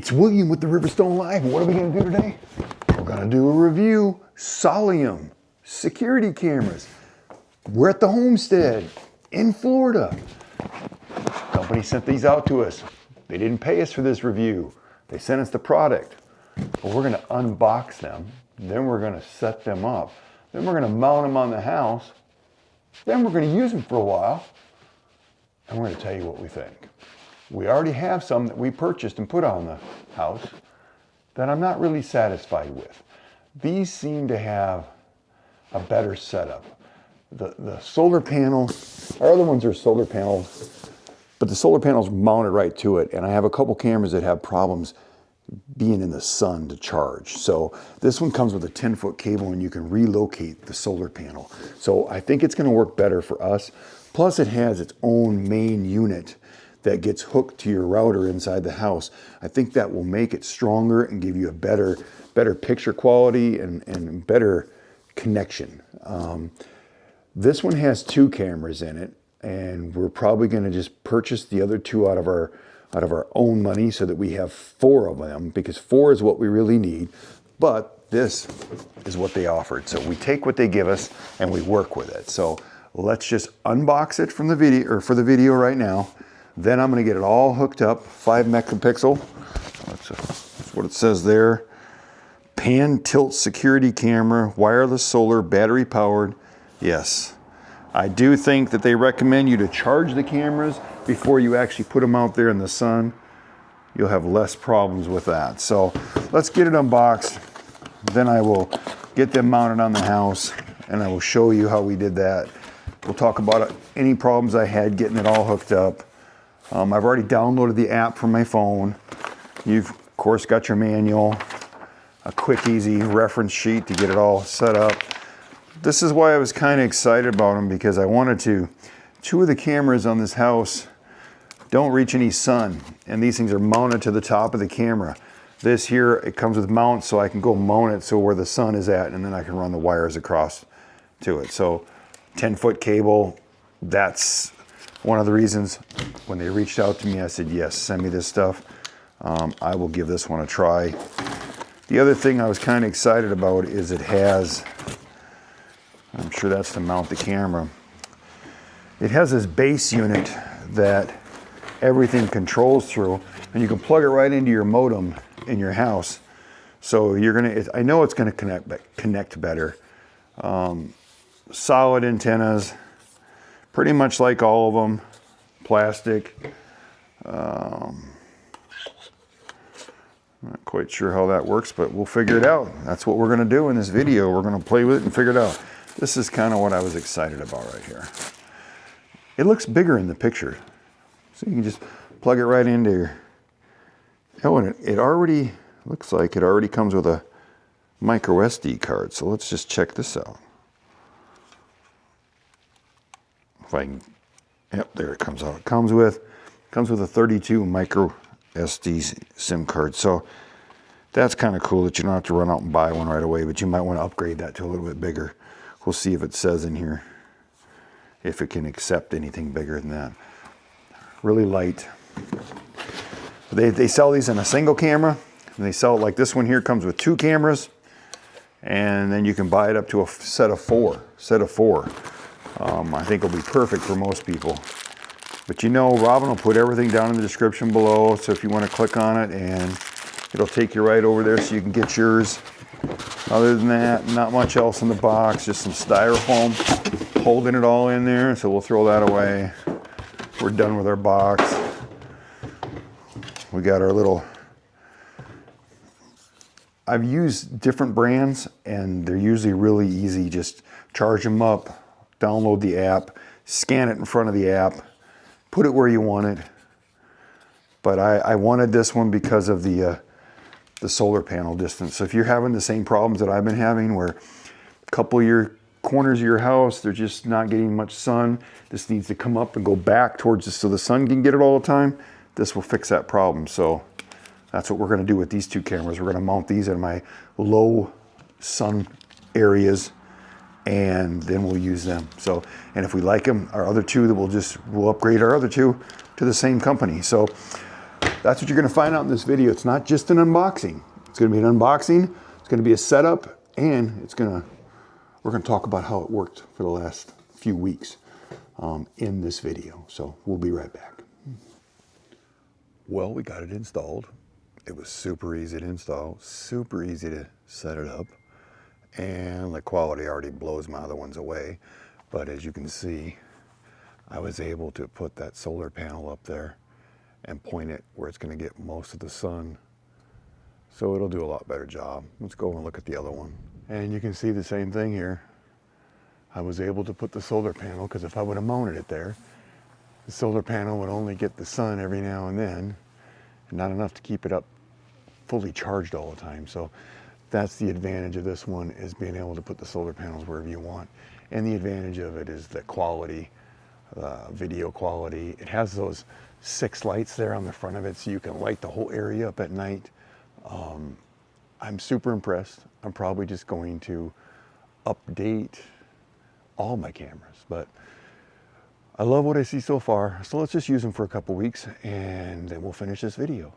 It's William with the Riverstone Live. What are we going to do today? We're going to do a review. Soliom security cameras. We're at the homestead in Florida. Company sent these out to us. They didn't pay us for this review. They sent us the product. But we're going to unbox them. Then we're going to set them up. Then we're going to mount them on the house. Then we're going to use them for a while. And we're going to tell you what we think. We already have some that we purchased and put on the house that I'm not really satisfied with. These seem to have a better setup. The solar panel, our other ones are solar panels, but the solar panel's mounted right to it. And I have a couple cameras that have problems being in the sun to charge. So this one comes with a 10-foot cable and you can relocate the solar panel. So I think it's going to work better for us. Plus it has its own main unit that gets hooked to your router inside the house. I think that will make it stronger and give you a better picture quality and better connection. This one has 2 cameras in it, and we're probably going to just purchase the other 2 out of our own money so that we have 4 of them, because 4 is what we really need. But this is what they offered. So we take what they give us and we work with it. So let's just unbox it from the video, or for the video right now. Then I'm going to get it all hooked up, 5 megapixel. That's what it says there. Pan tilt security camera, wireless solar, battery powered. Yes, I do think that they recommend you to charge the cameras before you actually put them out there in the sun. You'll have less problems with that. So let's get it unboxed. Then I will get them mounted on the house and I will show you how we did that. We'll talk about any problems I had getting it all hooked up. I've already downloaded the app from my phone. You've, of course, got your manual, a quick, easy reference sheet to get it all set up. This is why I was kind of excited about them, because I wanted to. 2 of the cameras on this house don't reach any sun, and these things are mounted to the top of the camera. This here, it comes with mounts, so I can go mount it so where the sun is at, and then I can run the wires across to it. So 10-foot cable, that's one of the reasons when they reached out to me, I said, yes, send me this stuff. I will give this one a try. The other thing I was kind of excited about is it has, I'm sure that's to mount the camera. It has this base unit that everything controls through, and you can plug it right into your modem in your house. So you're gonna, I know it's gonna connect better. Solid antennas, pretty much like all of them, plastic. Not quite sure how that works, but we'll figure it out. That's what we're gonna do in this video. We're gonna play with it and figure it out. This is kind of what I was excited about right here. It looks bigger in the picture. So you can just plug it right into your, oh, and it already, looks like it already comes with a microSD card. So let's just check this out. If I can, yep, there it comes out. It comes with a 32 micro SD SIM card. So that's kind of cool that you don't have to run out and buy one right away, but you might want to upgrade that to a little bit bigger. We'll see if it says in here if it can accept anything bigger than that. Really light. They sell these in a single camera, and they sell it like this one here comes with 2 cameras, and then you can buy it up to a set of 4. I think it'll be perfect for most people. But you know, Robin will put everything down in the description below, so if you want to click on it, and it'll take you right over there so you can get yours. Other than that, not much else in the box, just some styrofoam holding it all in there, so we'll throw that away. We're done with our box. We got our little, I've used different brands and they're usually really easy. Just charge them up, download the app, scan it in front of the app, put it where you want it. But I wanted this one because of the solar panel distance. So if you're having the same problems that I've been having, where a couple of your corners of your house, they're just not getting much sun, this needs to come up and go back towards this so the sun can get it all the time, this will fix that problem. So that's what we're going to do with these 2 cameras. We're going to mount these in my low sun areas, and then we'll use them. So, and if we like them, our other 2, that we'll upgrade our other 2 to the same company. So that's what you're gonna find out in this video. It's not just an unboxing. It's gonna be an unboxing, it's gonna be a setup, and we're gonna talk about how it worked for the last few weeks in this video. So we'll be right back. Well, we got it installed. It was super easy to install, super easy to set it up, and the quality already blows my other ones away. But as you can see, I was able to put that solar panel up there and point it where it's going to get most of the sun. So it'll do a lot better job. Let's go and look at the other one. And you can see the same thing here. I was able to put the solar panel, because if I would have mounted it there, the solar panel would only get the sun every now and then, and not enough to keep it up fully charged all the time. So that's the advantage of this one, is being able to put the solar panels wherever you want. And the advantage of it is the quality, video quality. It has those 6 lights there on the front of it, so you can light the whole area up at night. I'm super impressed. I'm probably just going to update all my cameras, but I love what I see so far. So let's just use them for a couple weeks and then we'll finish this video.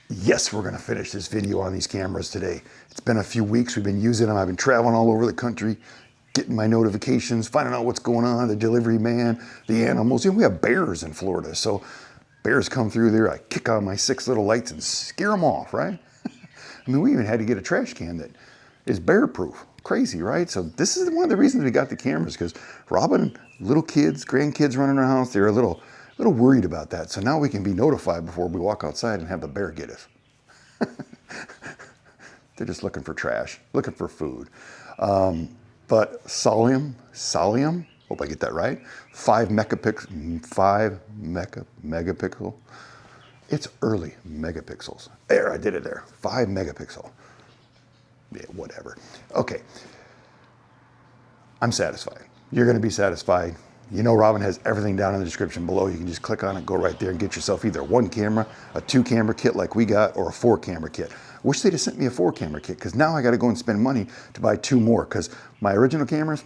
Yes, we're gonna finish this video on these cameras today. It's been a few weeks we've been using them. I've been traveling all over the country, getting my notifications, finding out what's going on, the delivery man, the animals. You know, we have bears in Florida, so bears come through there, I kick on my 6 little lights and scare them off, right? I mean, we even had to get a trash can that is bear proof. Crazy, right? So this is one of the reasons we got the cameras, because Robin, little kids, grandkids running around the house, they're a little worried about that. So now we can be notified before we walk outside and have the bear get us. They're just looking for trash, looking for food. But Soliom, hope I get that right, 5 megapixel. It's early megapixels. There, I did it there, 5 megapixel. Yeah, whatever. Okay, I'm satisfied. You're gonna be satisfied. You know, Robin has everything down in the description below. You can just click on it, go right there and get yourself either 1 camera, a 2 camera kit like we got, or a 4 camera kit. I wish they'd have sent me a 4 camera kit, because now I gotta go and spend money to buy 2 more, because my original cameras,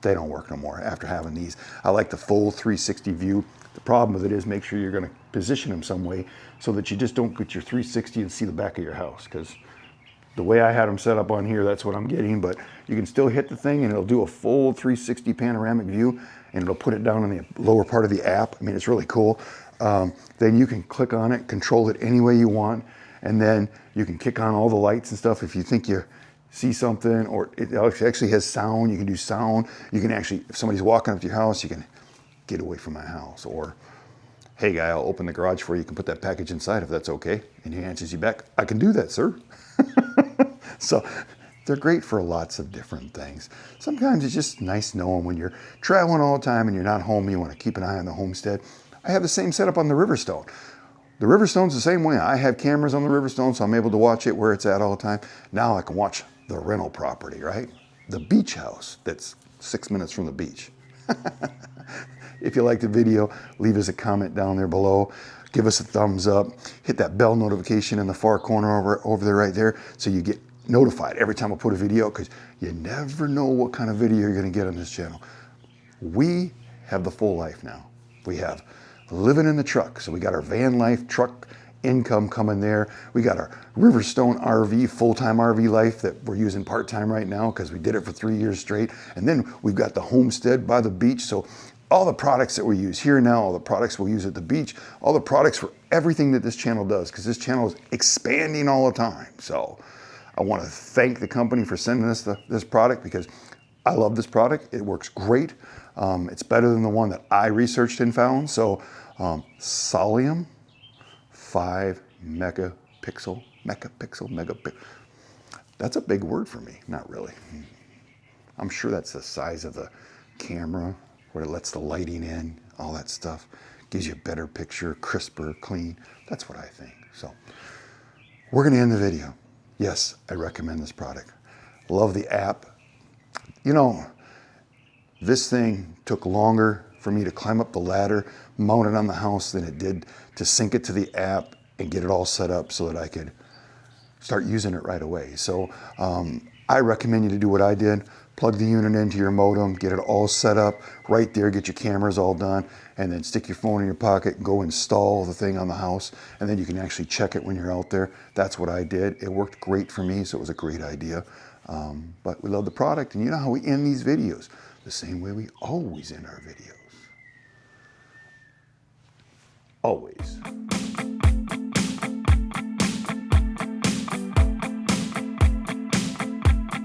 they don't work no more after having these. I like the full 360 view. The problem with it is, make sure you're gonna position them some way so that you just don't get your 360 and see the back of your house, because the way I had them set up on here, that's what I'm getting. But you can still hit the thing and it'll do a full 360 panoramic view, and it'll put it down in the lower part of the app. I mean, it's really cool. Then you can click on it, control it any way you want, and then you can kick on all the lights and stuff if you think you see something, or it actually has sound. You can do sound. You can actually, if somebody's walking up to your house, you can get away from my house. Or, hey guy, I'll open the garage for you. You can put that package inside if that's okay. And he answers you back, I can do that, sir. So they're great for lots of different things. Sometimes it's just nice knowing when you're traveling all the time and you're not home, you want to keep an eye on the homestead. I have the same setup on the Riverstone. The Riverstone's the same way. I have cameras on the Riverstone, so I'm able to watch it where it's at all the time. Now I can watch the rental property, right? The beach house that's 6 minutes from the beach. If you liked the video, leave us a comment down there below. Give us a thumbs up. Hit that bell notification in the far corner over there, right there, so you get notified every time I put a video, because you never know what kind of video you're going to get on this channel. We have the full life now. We have living in the truck. So we got our van life, truck income coming there. We got our Riverstone RV, full-time RV life that we're using part-time right now because we did it for 3 years straight. And then we've got the homestead by the beach. So all the products that we use here now, all the products we'll use at the beach, all the products for everything that this channel does, because this channel is expanding all the time. So I want to thank the company for sending us this product, because I love this product. It works great. It's better than the one that I researched and found. So Soliom, 5 megapixel. That's a big word for me. Not really. I'm sure that's the size of the camera, where it lets the lighting in, all that stuff. Gives you a better picture, crisper, clean. That's what I think. So we're going to end the video. Yes, I recommend this product. Love the app. You know, this thing took longer for me to climb up the ladder, mount it on the house, than it did to sync it to the app and get it all set up so that I could start using it right away. So I recommend you to do what I did. plug the unit into your modem, get it all set up right there, get your cameras all done, and then stick your phone in your pocket and go install the thing on the house, and then you can actually check it when you're out there. That's what I did. It worked great for me, so it was a great idea. But we love the product, and you know how we end these videos? The same way we always end our videos. Always.